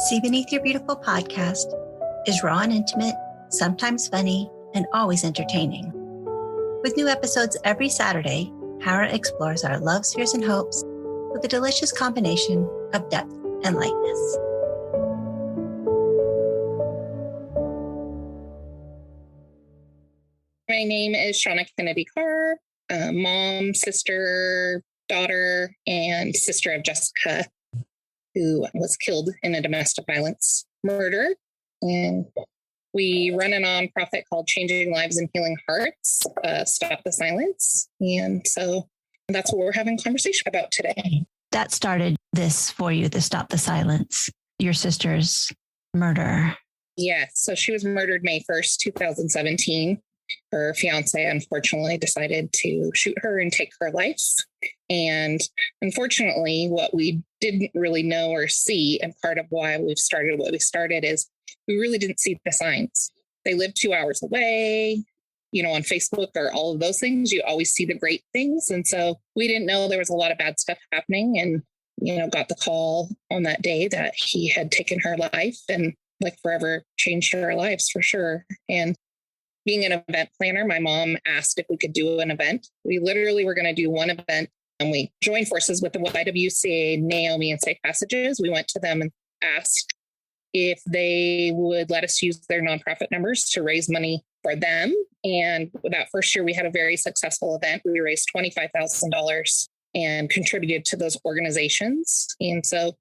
See Beneath Your Beautiful podcast is raw and intimate, sometimes funny, and always entertaining. With new episodes every Saturday, Hara explores our loves, fears, and hopes with a delicious combination of depth and lightness. My name is Shauna Kennedy Carr, mom, sister, daughter, and sister of Jessica, who was killed in a domestic violence murder. And we run a nonprofit called Changing Lives and Healing Hearts, Stop the Silence. And so that's what we're having a conversation about today. That started this for you, the Stop the Silence, your sister's murder. Yes. So she was murdered May 1st, 2017. Her fiance, unfortunately, decided to shoot her and take her life. And unfortunately, what we didn't really know or see, and part of why we've started what we started, is we really didn't see the signs. They live 2 hours away. You know, on Facebook or all of those things, you always see the great things. And so we didn't know there was a lot of bad stuff happening, and, you know, got the call on that day that he had taken her life and like forever changed our lives for sure. And being an event planner, my mom asked if we could do an event. We literally were going to do one event, and we joined forces with the YWCA, Naomi, and Safe Passages. We went to them and asked if they would let us use their nonprofit numbers to raise money for them. And that first year, we had a very successful event. We raised $25,000 and contributed to those organizations. And so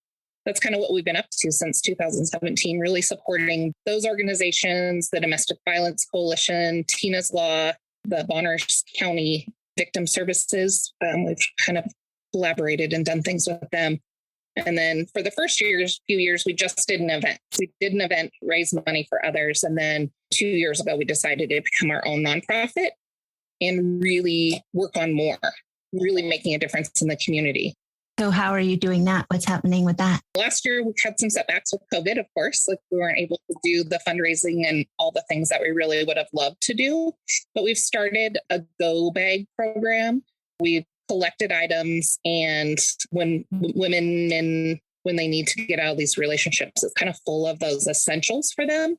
that's kind of what we've been up to since 2017, really supporting those organizations, the Domestic Violence Coalition, Tina's Law, the Bonners County Victim Services. We've kind of collaborated and done things with them. And then for the first few years, we just did an event. We did an event, raise money for others. And then 2 years ago, we decided to become our own nonprofit and really work on more, really making a difference in the community. So how are you doing that? What's happening with that? Last year, we had some setbacks with COVID, of course. Like, we weren't able to do the fundraising and all the things that we really would have loved to do. But we've started a Go Bag program. We've collected items, and when women and when they need to get out of these relationships, it's kind of full of those essentials for them,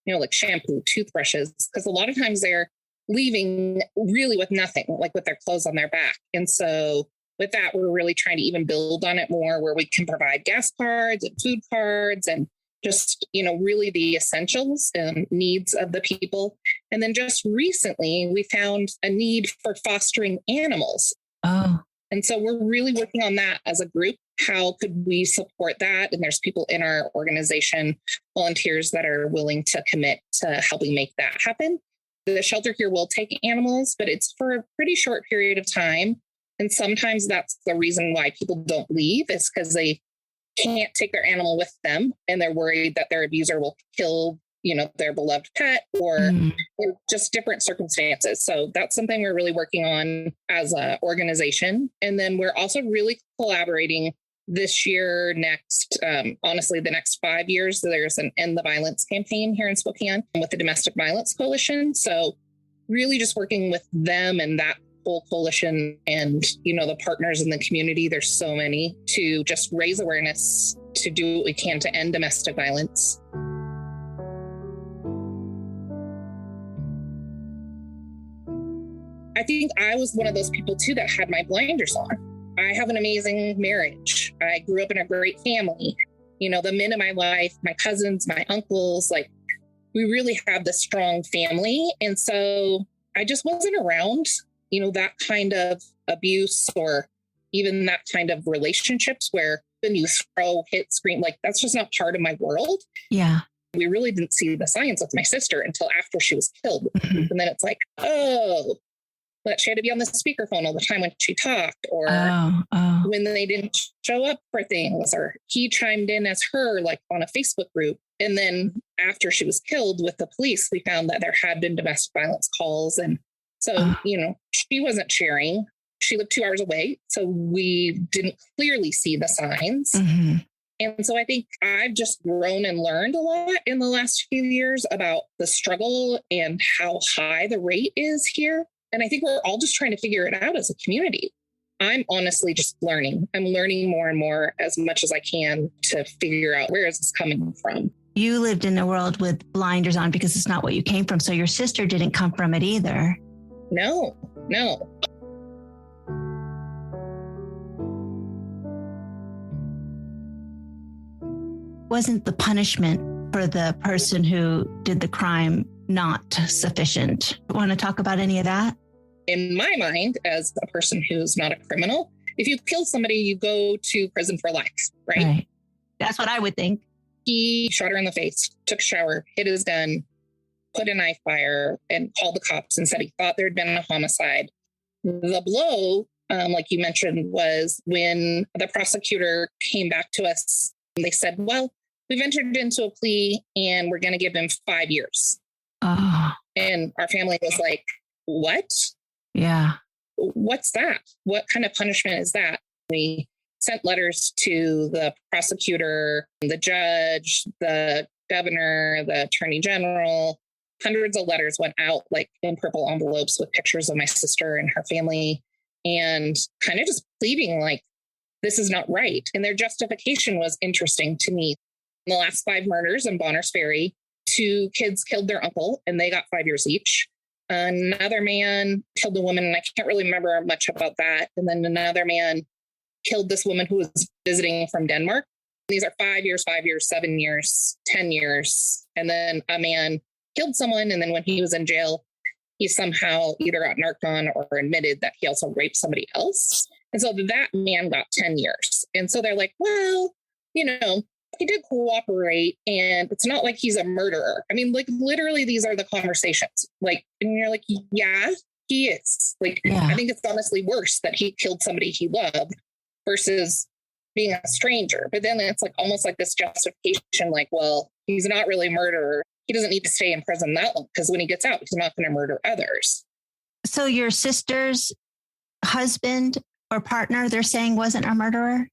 you know, like shampoo, toothbrushes, because a lot of times they're leaving really with nothing, like with their clothes on their back. And so with that, we're really trying to even build on it more, where we can provide gas cards and food cards and just, you know, really the essentials and needs of the people. And then just recently, we found a need for fostering animals. Oh. And so we're really working on that as a group. How could we support that? And there's people in our organization, volunteers that are willing to commit to helping make that happen. The shelter here will take animals, but it's for a pretty short period of time. And sometimes that's the reason why people don't leave, is because they can't take their animal with them, and they're worried that their abuser will kill, you know, their beloved pet, or just different circumstances. So that's something we're really working on as an organization. And then we're also really collaborating this year, honestly, the next 5 years. There's an End the Violence campaign here in Spokane with the Domestic Violence Coalition. So really just working with them and that whole coalition and, you know, the partners in the community. There's so many, to just raise awareness, to do what we can to end domestic violence. I think I was one of those people too that had my blinders on. I have an amazing marriage. I grew up in a great family. You know, the men in my life, my cousins, my uncles, like, we really have this strong family. And so I just wasn't around, you know, that kind of abuse, or even that kind of relationships where when you throw, hit, scream, like, that's just not part of my world. Yeah. We really didn't see the signs with my sister until after she was killed. And then it's like, oh, but she had to be on the speakerphone all the time when she talked, or when they didn't show up for things, or he chimed in as her, like on a Facebook group. And then after she was killed with the police, we found that there had been domestic violence calls. And so, you know, she wasn't sharing. She lived 2 hours away. So we didn't clearly see the signs. Mm-hmm. And so I think I've just grown and learned a lot in the last few years about the struggle and how high the rate is here. And I think we're all just trying to figure it out as a community. I'm honestly just learning. I'm learning more and more as much as I can to figure out where is this coming from. You lived in a world with blinders on because it's not what you came from. So your sister didn't come from it either. No. Wasn't the punishment for the person who did the crime not sufficient? Want to talk about any of that? In my mind, as a person who's not a criminal, if you kill somebody, you go to prison for life, right? That's what I would think. He shot her in the face, took a shower, hid his gun, put a knife fire, and called the cops and said he thought there had been a homicide. The blow, like you mentioned, was when the prosecutor came back to us. They said, well, we've entered into a plea and we're going to give him 5 years. Oh. And our family was like, what? Yeah. What's that? What kind of punishment is that? We sent letters to the prosecutor, the judge, the governor, the attorney general. Hundreds of letters went out like in purple envelopes with pictures of my sister and her family, and kind of just pleading like, this is not right. And their justification was interesting to me. In the last 5 murders in Bonners Ferry, 2 kids killed their uncle and they got 5 years each. Another man killed a woman, and I can't really remember much about that. And then another man killed this woman who was visiting from Denmark. These are 5 years, 5 years, 7 years, 10 years. And then a man killed someone. And then when he was in jail, he somehow either got narked on or admitted that he also raped somebody else. And so that man got 10 years. And so they're like, well, he did cooperate and it's not like he's a murderer. I mean, like literally these are the conversations. Like, and you're like, yeah, he is. Like, yeah. I think it's honestly worse that he killed somebody he loved versus being a stranger. But then it's like almost like this justification, like, well, he's not really a murderer. He doesn't need to stay in prison that long because when he gets out, he's not going to murder others. So your sister's husband or partner, they're saying wasn't a murderer?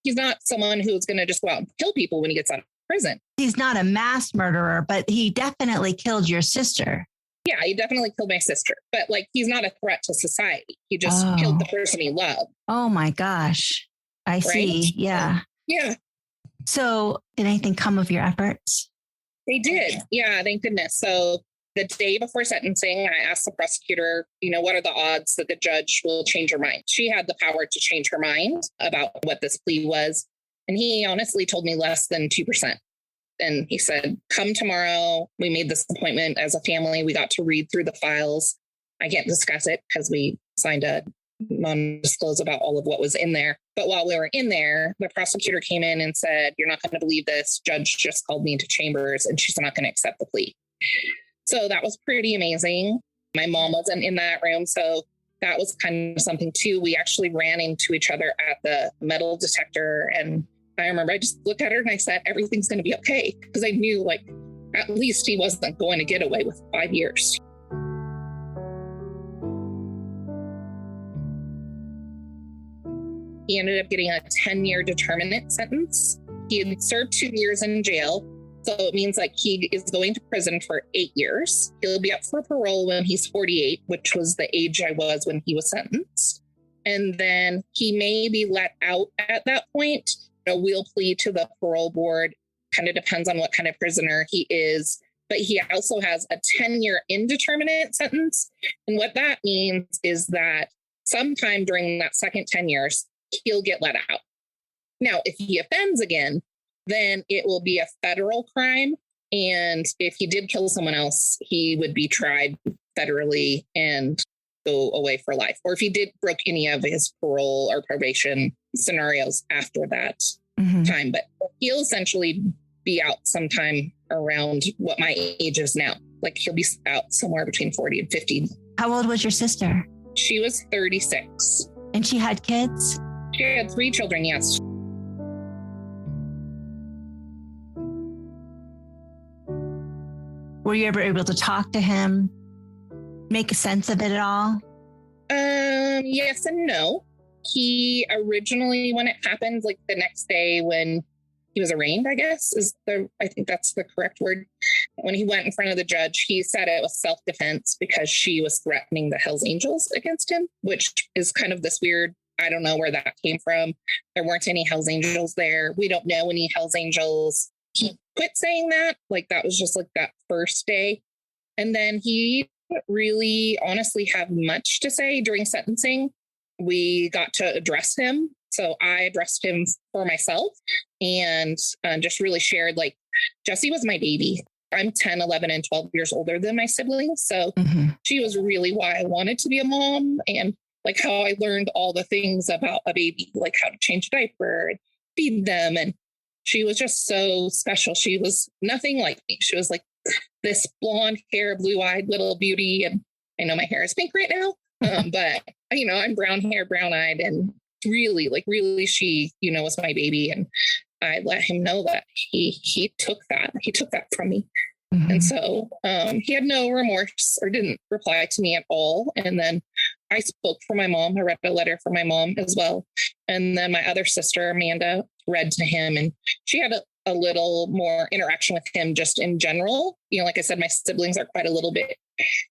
He's not someone who's going to just go out and kill people when he gets out of prison. He's not a mass murderer, but he definitely killed your sister. Yeah, he definitely killed my sister. But like, he's not a threat to society. He just killed the person he loved. Oh my gosh. I see. Yeah. Yeah. So did anything come of your efforts? They did. Yeah, thank goodness. So the day before sentencing, I asked the prosecutor, what are the odds that the judge will change her mind? She had the power to change her mind about what this plea was. And he honestly told me less than 2%. And he said, come tomorrow. We made this appointment as a family. We got to read through the files. I can't discuss it because we signed a non-disclose about all of what was in there. But while we were in there, the prosecutor came in and said, you're not going to believe this. Judge just called me into chambers and she's not going to accept the plea. So that was pretty amazing. My mom wasn't in that room. So that was kind of something too. We actually ran into each other at the metal detector. And I remember I just looked at her and I said, everything's going to be okay. Because I knew like, at least he wasn't going to get away with 5 years. He ended up getting a 10-year determinate sentence. He had served 2 years in jail. So it means like he is going to prison for 8 years. He'll be up for parole when he's 48, which was the age I was when he was sentenced. And then he may be let out at that point. We'll plead to the parole board. Kind of depends on what kind of prisoner he is. But he also has a 10-year indeterminate sentence. And what that means is that sometime during that second 10 years, he'll get let out. Now, if he offends again, then it will be a federal crime. And if he did kill someone else, he would be tried federally and go away for life. Or if he did broke any of his parole or probation scenarios after that time. But he'll essentially be out sometime around what my age is now. Like he'll be out somewhere between 40 and 50. How old was your sister? She was 36. And she had kids? She had 3 children, yes. Were you ever able to talk to him, make sense of it at all? Yes and no. He originally, when it happened, like the next day when he was arraigned, I guess, I think that's the correct word. When he went in front of the judge, he said it was self-defense because she was threatening the Hells Angels against him, which is kind of this weird I don't know where that came from. There weren't any Hell's Angels there. We don't know any Hell's Angels. He quit saying that. Like that was just like that first day. And then he didn't really honestly have much to say during sentencing. We got to address him. So I addressed him for myself and just really shared like Jessie was my baby. I'm 10, 11, and 12 years older than my siblings. So she was really why I wanted to be a mom and like how I learned all the things about a baby, like how to change a diaper and feed them. And she was just so special. She was nothing like me. She was like this blonde hair, blue-eyed little beauty. And I know my hair is pink right now, but you know, I'm brown hair, brown-eyed, and really she, you know, was my baby. And I let him know that he took that from me. And so he had no remorse or didn't reply to me at all. And then I spoke for my mom. I read a letter for my mom as well. And then my other sister, Amanda, read to him, and she had a little more interaction with him just in general. You know, like I said, my siblings are quite a little bit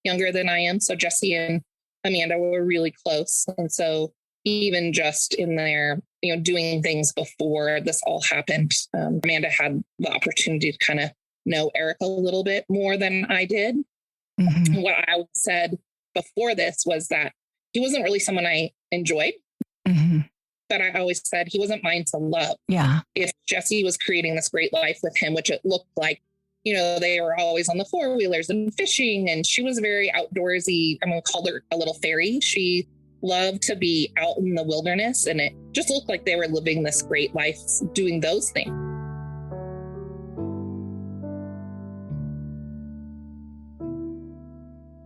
younger than I am. So Jessie and Amanda were really close. And so even just in there, you know, doing things before this all happened, Amanda had the opportunity to kind of know Eric a little bit more than I did. What I said before this was that he wasn't really someone I enjoyed, but I always said he wasn't mine to love. Yeah. If Jessie was creating this great life with him, which it looked like, you know, they were always on the four-wheelers and fishing, and she was very outdoorsy. I'm going to call her a little fairy. She loved to be out in the wilderness, and it just looked like they were living this great life doing those things.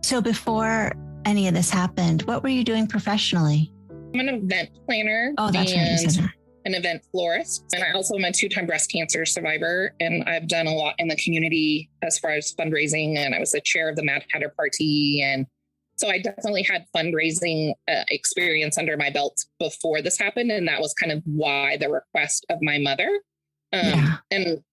So before any of this happened, what were you doing professionally? I'm an event planner. Oh, that's right. You said that. An event florist. And I also am a 2-time breast cancer survivor. And I've done a lot in the community as far as fundraising. And I was the chair of the Mad Hatter Party. And so I definitely had fundraising experience under my belt before this happened. And that was kind of why the request of my mother. And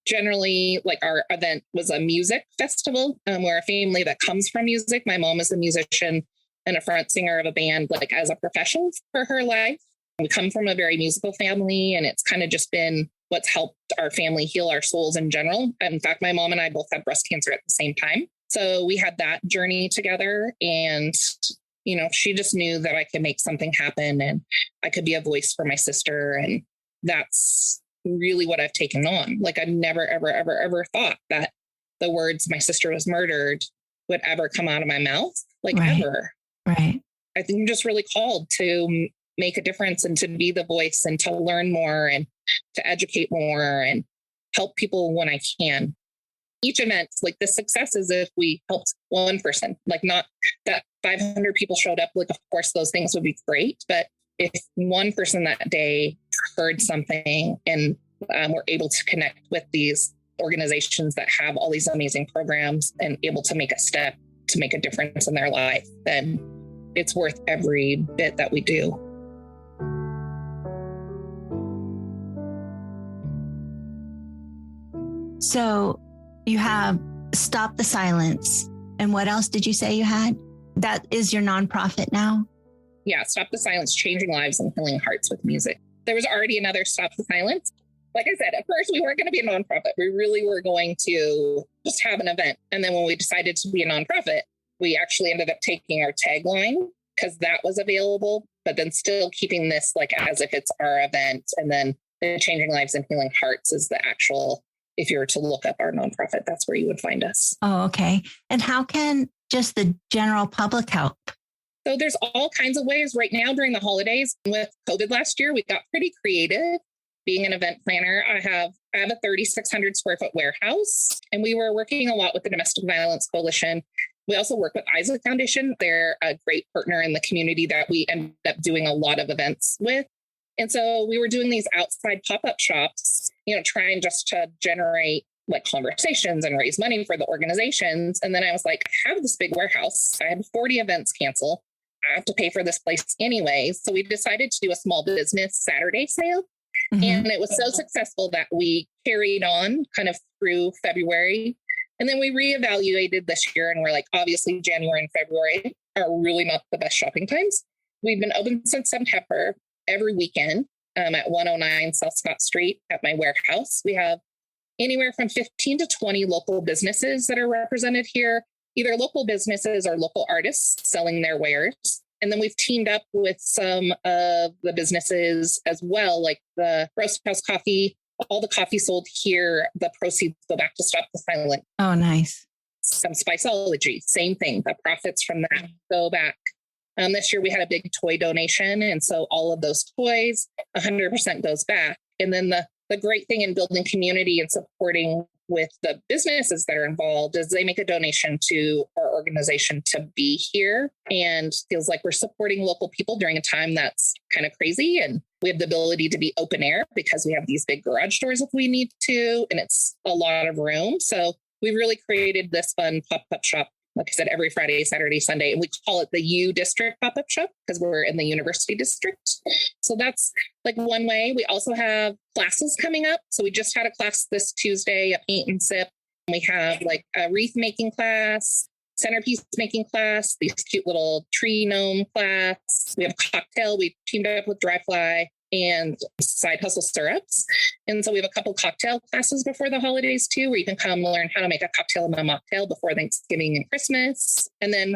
generally, like, our event was a music festival. We're a family that comes from music. My mom is a musician and a front singer of a band, like as a profession for her life. We come from a very musical family, and it's kind of just been what's helped our family heal our souls in general. In fact, my mom and I both had breast cancer at the same time. So we had that journey together, and, you know, she just knew that I could make something happen and I could be a voice for my sister. And that's really what I've taken on. Like, I've never, ever thought that the words "my sister was murdered" would ever come out of my mouth, like ever. Right. I think I'm just really called to make a difference and to be the voice and to learn more and to educate more and help people when I can. Each event, like, the success is if we helped one person, like, not that 500 people showed up. Like, of course, those things would be great. But if one person that day heard something and were able to connect with these organizations that have all these amazing programs and able to make a step to make a difference in their life, then it's worth every bit that we do. So you have Stop the Silence. And what else did you say you had? That is your nonprofit now? Yeah, Stop the Silence, Changing Lives and Healing Hearts with Music. There was already another Stop the Silence. Like I said, at first we weren't going to be a nonprofit. We really were going to just have an event. And then when we decided to be a nonprofit, we actually ended up taking our tagline because that was available, but then still keeping this like as if it's our event. And then the Changing Lives and Healing Hearts is the actual, if you were to look up our nonprofit, that's where you would find us. Oh, okay. And how can just the general public help? So there's all kinds of ways. Right now during the holidays with COVID last year, we got pretty creative. Being an event planner, I have a 3,600 square foot warehouse, and we were working a lot with the Domestic Violence Coalition. We also work with Isaac Foundation. They're a great partner in the community that we end up doing a lot of events with. And so we were doing these outside pop-up shops, you know, trying just to generate like conversations and raise money for the organizations. And then I was like, I have this big warehouse. I had 40 events cancel. I have to pay for this place anyway. So we decided to do a small business Saturday sale. And it was so successful that we carried on kind of through February. And then we reevaluated this year, and we're like, obviously January and February are really not the best shopping times. we've been open since September every weekend at 109 South Scott Street at my warehouse. We have anywhere from 15 to 20 local businesses that are represented here, either local businesses or local artists selling their wares. And then we've teamed up with some of the businesses as well, like the Roast House Coffee. All the coffee sold here, the proceeds go back to Stop the Silent. Oh, nice. Some Spiceology, same thing. The profits from that go back. This year we had a big toy donation. And so all of those toys, 100% goes back. And then the great thing in building community and supporting with the businesses that are involved is they make a donation to our organization to be here, and feels like we're supporting local people during a time that's kind of crazy. And we have the ability to be open air because we have these big garage doors if we need to, and it's a lot of room. So we really created this fun pop-up shop, like I said, every Friday, Saturday, Sunday. And we call it the U District pop-up shop because we're in the University District. So that's like one way. We also have classes coming up. So we just had a class this Tuesday, a paint and sip. We have like a wreath making class, centerpiece making class, these cute little tree gnome class. We have a cocktail. We teamed up with Dry Fly and Side Hustle Syrups. And so we have a couple cocktail classes before the holidays too, where you can come learn how to make a cocktail and a mocktail before Thanksgiving and Christmas. And then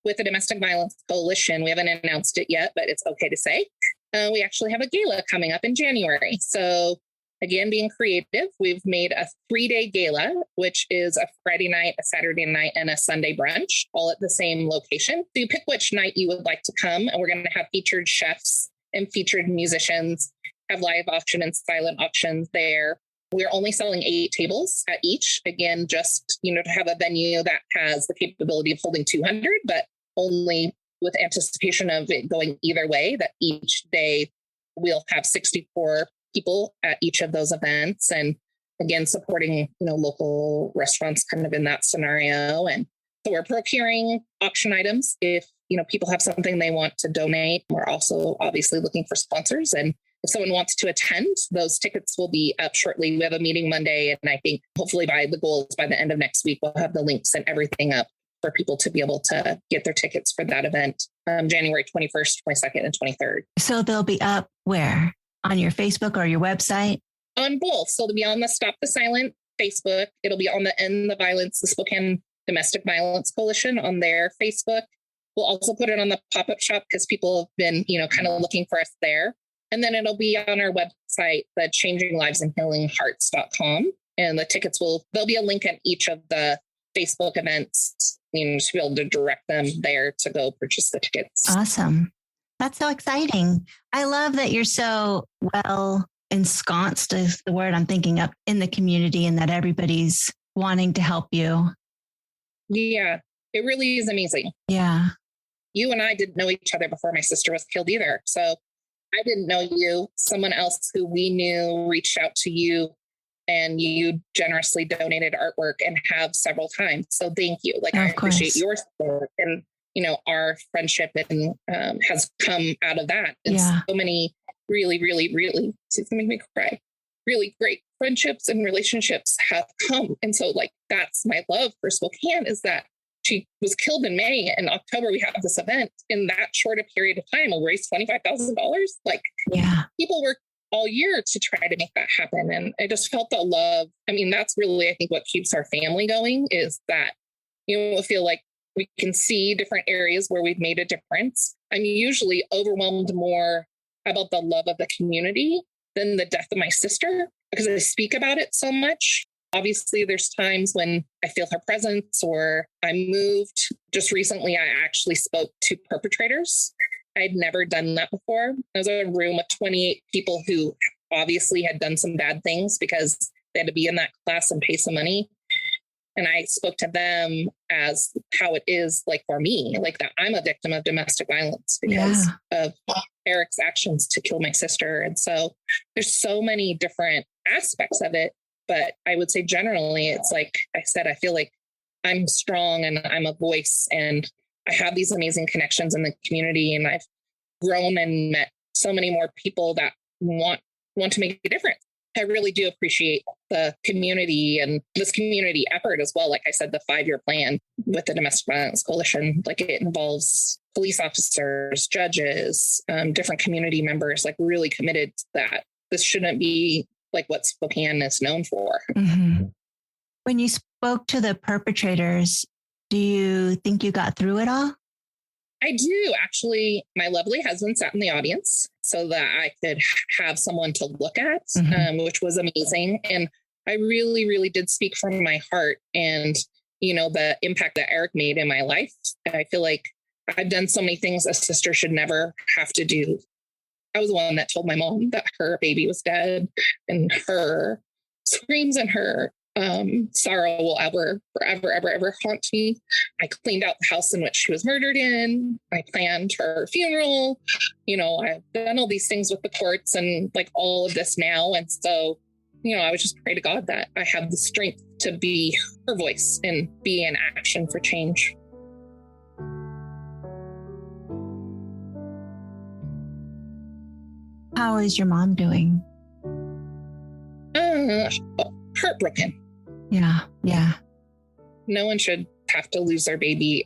with the Domestic Violence Coalition, we haven't announced it yet, but it's okay to say, we actually have a gala coming up in January. So again, being creative, we've made a 3-day gala, which is a Friday night, a Saturday night, and a Sunday brunch, all at the same location. So you pick which night you would like to come, and we're going to have featured chefs and featured musicians, have live auction and silent auctions there. We're only selling 8 tables at each. Again, just, to have a venue that has the capability of holding 200, but only with anticipation of it going either way, that each day we'll have 64 people at each of those events. And again, supporting, local restaurants kind of in that scenario. And so we're procuring auction items. If, people have something they want to donate, we're also obviously looking for sponsors. And if someone wants to attend, those tickets will be up shortly. We have a meeting Monday. And I think hopefully by the end of next week, we'll have the links and everything up for people to be able to get their tickets for that event, January 21st, 22nd, and 23rd. So they'll be up where? On your Facebook or your website? On both. So they'll be on the Stop the Silent Facebook. It'll be on the End the Violence, the Spokane Domestic Violence Coalition on their Facebook. We'll also put it on the pop-up shop because people have been, kind of looking for us there. And then it'll be on our website, the changinglivesandhealinghearts.com. And the tickets there'll be a link at each of the Facebook events, to be able to direct them there to go purchase the tickets. Awesome. That's so exciting. I love that you're so well ensconced is the word I'm thinking of in the community, and that everybody's wanting to help you. Yeah, it really is amazing. Yeah. You and I didn't know each other before my sister was killed either. So I didn't know you. Someone else who we knew reached out to you, and you generously donated artwork and have several times. So thank you. I appreciate your support, and our friendship and has come out of that. And so many really, really, really, it's going to make me cry, really great friendships and relationships have come. And so that's my love for Spokane, is that she was killed in May, and October we have this event. In that short a period of time, we'll raise $25,000. People work all year to try to make that happen. And I just felt the love. I mean, that's really, I think, what keeps our family going, is that, feel like we can see different areas where we've made a difference. I'm usually overwhelmed more about the love of the community than the death of my sister, because I speak about it so much. Obviously, there's times when I feel her presence or I'm moved. Just recently, I actually spoke to perpetrators. I'd never done that before. I was in a room with 28 people who obviously had done some bad things because they had to be in that class and pay some money. And I spoke to them as how it is for me, that I'm a victim of domestic violence because of Eric's actions to kill my sister. And so there's so many different aspects of it. But I would say generally, it's like I said, I feel like I'm strong and I'm a voice, and I have these amazing connections in the community, and I've grown and met so many more people that want to make a difference. I really do appreciate the community and this community effort as well. Like I said, the 5-year plan with the Domestic Violence Coalition, like it involves police officers, judges, different community members, like really committed to that. This shouldn't be like what Spokane is known for. Mm-hmm. When you spoke to the perpetrators, do you think you got through it all? I do. Actually, my lovely husband sat in the audience so that I could have someone to look at, which was amazing. And I really, really did speak from my heart and, the impact that Eric made in my life. I feel like I've done so many things a sister should never have to do. I was the one that told my mom that her baby was dead, and her screams and her sorrow will ever haunt me. I cleaned out the house in which she was murdered in. I planned her funeral. I've done all these things with the courts and like all of this now. And so, I would just pray to God that I have the strength to be her voice and be in action for change. How is your mom doing? Heartbroken. Yeah. No one should have to lose their baby.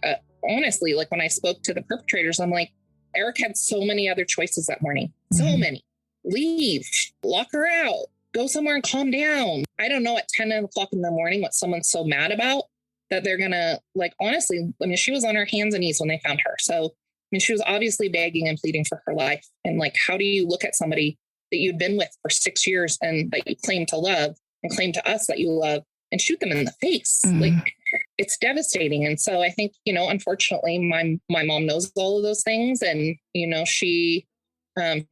Honestly, like when I spoke to the perpetrators, I'm like, Eric had so many other choices that morning. So many. Leave, lock her out, go somewhere and calm down. I don't know at 10 o'clock in the morning what someone's so mad about that they're going to, like, honestly, she was on her hands and knees when they found her. So, she was obviously begging and pleading for her life. And like, how do you look at somebody that you've been with for 6 years and that you claim to love and claim to us that you love and shoot them in the face? Like, it's devastating. And so I think, unfortunately, my mom knows all of those things. And, she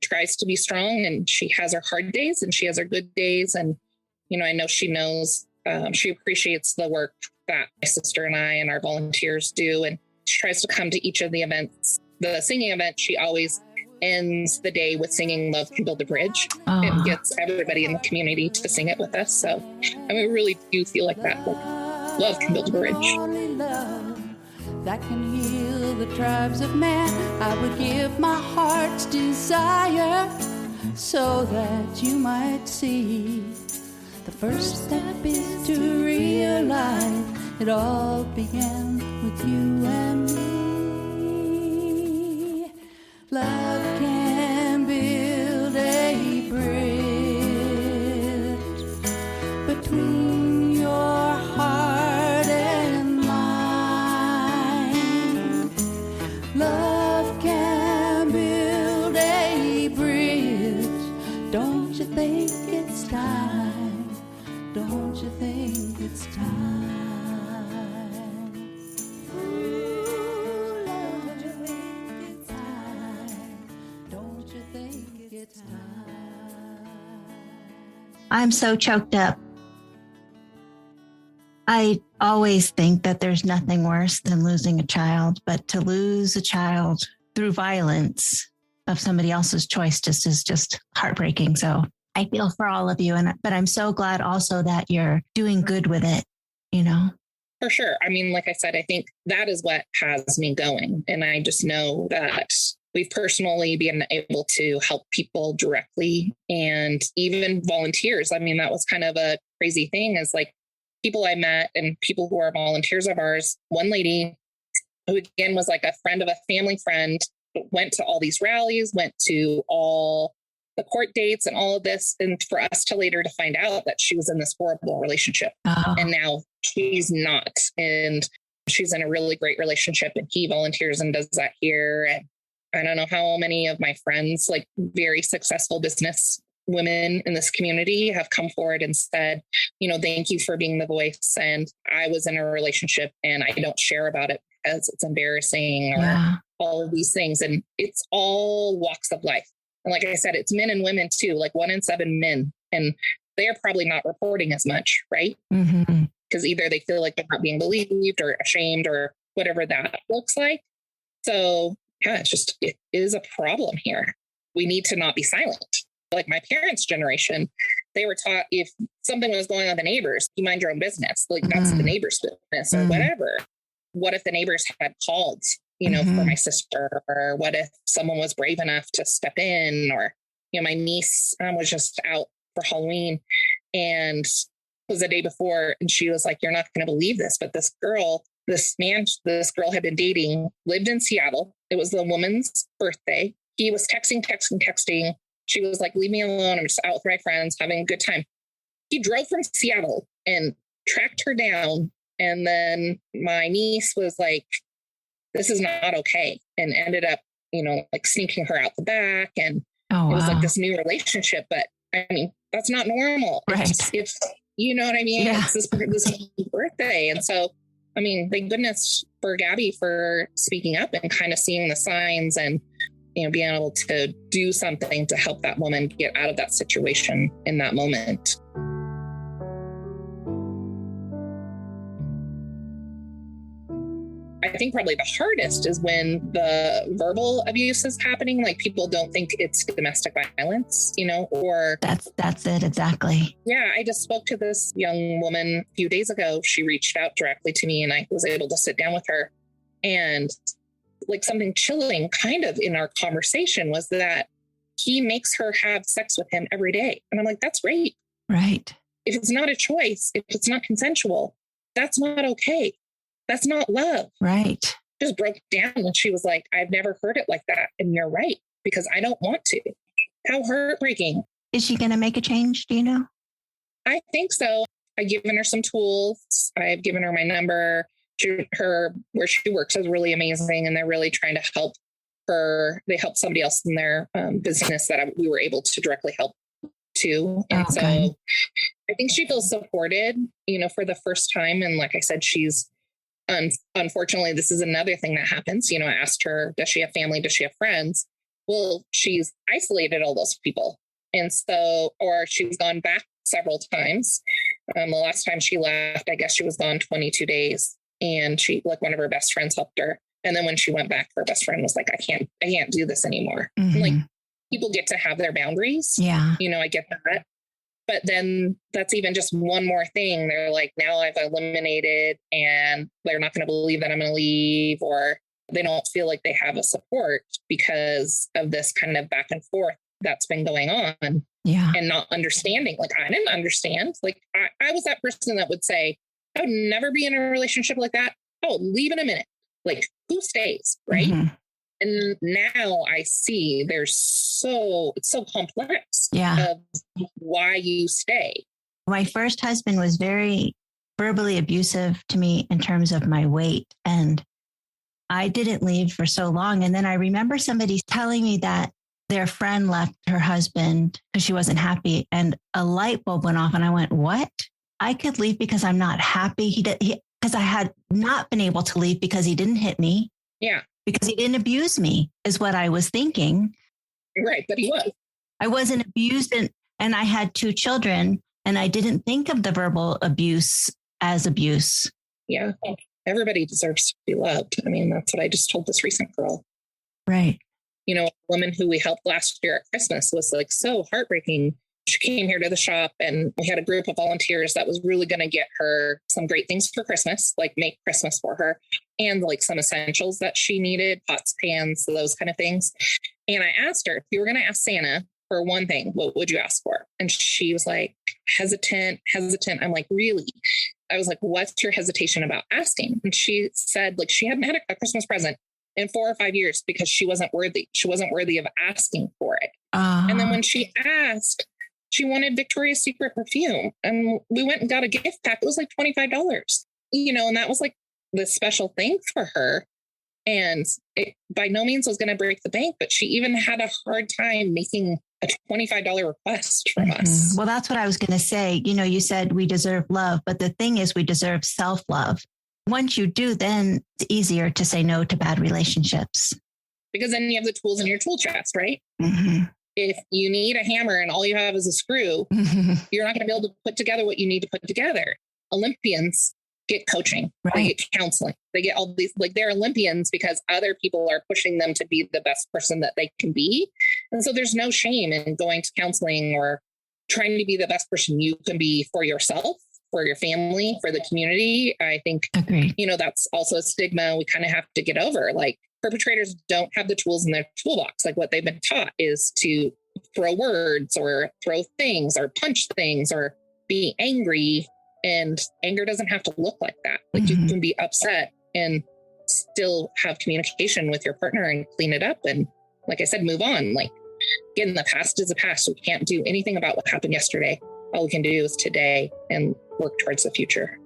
tries to be strong, and she has her hard days and she has her good days. And, I know she knows, she appreciates the work that my sister and I and our volunteers do. And she tries to come to each of the events. The singing event, she always ends the day with singing Love Can Build a Bridge. It gets everybody in the community to sing it with us. So we really do feel like that. Like, love can build a bridge. That can heal the tribes of man. I would give my heart's desire so that you might see. The first step is to realize it all began with you and me. Love can build a bridge between your heart and mine. Love can build a bridge. Don't you think it's time? Don't you think it's time? I'm so choked up. I always think that there's nothing worse than losing a child, but to lose a child through violence of somebody else's choice is just heartbreaking. So I feel for all of you, but I'm so glad also that you're doing good with it, For sure. Like I said, I think that is what has me going. And I just know that we've personally been able to help people directly and even volunteers. That was kind of a crazy thing, is like people I met and people who are volunteers of ours. One lady who again was like a friend of a family friend, went to all these rallies, went to all the court dates and all of this. And for us to later to find out that she was in this horrible relationship. And now she's not. And she's in a really great relationship, and he volunteers and does that here. And I don't know how many of my friends, like very successful business women in this community, have come forward and said, thank you for being the voice. And I was in a relationship and I don't share about it because it's embarrassing or all of these things. And it's all walks of life. And like I said, it's men and women too, like 1 in 7 men. And they're probably not reporting as much, right? Because either they feel like they're not being believed or ashamed or whatever that looks like. So yeah, it is a problem here. We need to not be silent. Like my parents' generation, they were taught if something was going on with the neighbors, you mind your own business. Like that's the neighbor's business or whatever. What if the neighbors had called, for my sister? Or what if someone was brave enough to step in? Or, my niece was just out for Halloween, and it was the day before. And she was like, "You're not going to believe this, but this girl had been dating, lived in Seattle. It was the woman's birthday. He was texting. She was like, leave me alone. I'm just out with my friends, having a good time. He drove from Seattle and tracked her down. And then my niece was like, this is not okay. And ended up, like sneaking her out the back. And it was like this new relationship. But I mean, that's not normal. Right. It's you know what I mean? Yeah. It's this birthday. And so, I mean, thank goodness for Gabby for speaking up and kind of seeing the signs and, being able to do something to help that woman get out of that situation in that moment. I think probably the hardest is when the verbal abuse is happening. Like people don't think it's domestic violence, or that's it. Exactly. Yeah. I just spoke to this young woman a few days ago. She reached out directly to me and I was able to sit down with her, and like something chilling kind of in our conversation was that he makes her have sex with him every day. And I'm like, that's rape. Right. If it's not a choice, if it's not consensual, that's not okay. That's not love. Right. Just broke down and she was like, I've never heard it like that. And you're right, because I don't want to. How heartbreaking. Is she going to make a change? Do you know? I think so. I've given her some tools. I've given her my number. Where she works is really amazing. And they're really trying to help her. They helped somebody else in their business that we were able to directly help too. And so I think she feels supported, for the first time. And like I said, she's unfortunately, this is another thing that happens. I asked her, does she have family? Does she have friends? Well, she's isolated all those people. And so, or she's gone back several times. The last time she left, I guess she was gone 22 days. And one of her best friends helped her. And then when she went back, her best friend was like, I can't do this anymore. Mm-hmm. Like people get to have their boundaries. Yeah. I get that. But then that's even just one more thing. They're like, now I've eliminated and they're not going to believe that I'm going to leave, or they don't feel like they have a support because of this kind of back and forth that's been going on. Yeah. And not understanding. Like, I didn't understand. Like I was that person that would say, I would never be in a relationship like that. Oh, leave in a minute. Like who stays? Right. Mm-hmm. And now I see it's so complex. Yeah. Of why you stay. My first husband was very verbally abusive to me in terms of my weight. And I didn't leave for so long. And then I remember somebody telling me that their friend left her husband because she wasn't happy, and a light bulb went off and I went, what? I could leave because I'm not happy. Because I had not been able to leave because he didn't hit me. Yeah. Because he didn't abuse me is what I was thinking. Right. But he was. I wasn't abused and I had 2 children, and I didn't think of the verbal abuse as abuse. Yeah. Everybody deserves to be loved. I mean, that's what I just told this recent girl. Right. A woman who we helped last year at Christmas was like so heartbreaking. She came here to the shop and we had a group of volunteers that was really going to get her some great things for Christmas, like make Christmas for her, and like some essentials that she needed, pots, pans, those kind of things. And I asked her, if you were going to ask Santa for one thing, what would you ask for? And she was like, hesitant. I'm like, really? I was like, what's your hesitation about asking? And she said, like, she hadn't had a Christmas present in 4 or 5 years because she wasn't worthy. She wasn't worthy of asking for it. And then when she asked, she wanted Victoria's Secret perfume. And we went and got a gift pack. It was like $25, and that was like the special thing for her. And it by no means was going to break the bank, but she even had a hard time making a $25 request from us. Well, that's what I was going to say. You said we deserve love, but the thing is we deserve self-love. Once you do, then it's easier to say no to bad relationships. Because then you have the tools in your tool chest, right? Mm-hmm. If you need a hammer and all you have is a screw, you're not going to be able to put together what you need to put together. Olympians get coaching, right? They get counseling. They get all these, like they're Olympians because other people are pushing them to be the best person that they can be. And so there's no shame in going to counseling or trying to be the best person you can be for yourself, for your family, for the community. I think, Agreed. That's also a stigma we kind of have to get over. Like perpetrators don't have the tools in their toolbox. Like what they've been taught is to throw words or throw things or punch things or be angry. And anger doesn't have to look like that. Like you can be upset and still have communication with your partner and clean it up. And like I said, move on. Like, again, the past is the past. We can't do anything about what happened yesterday. All we can do is today and work towards the future.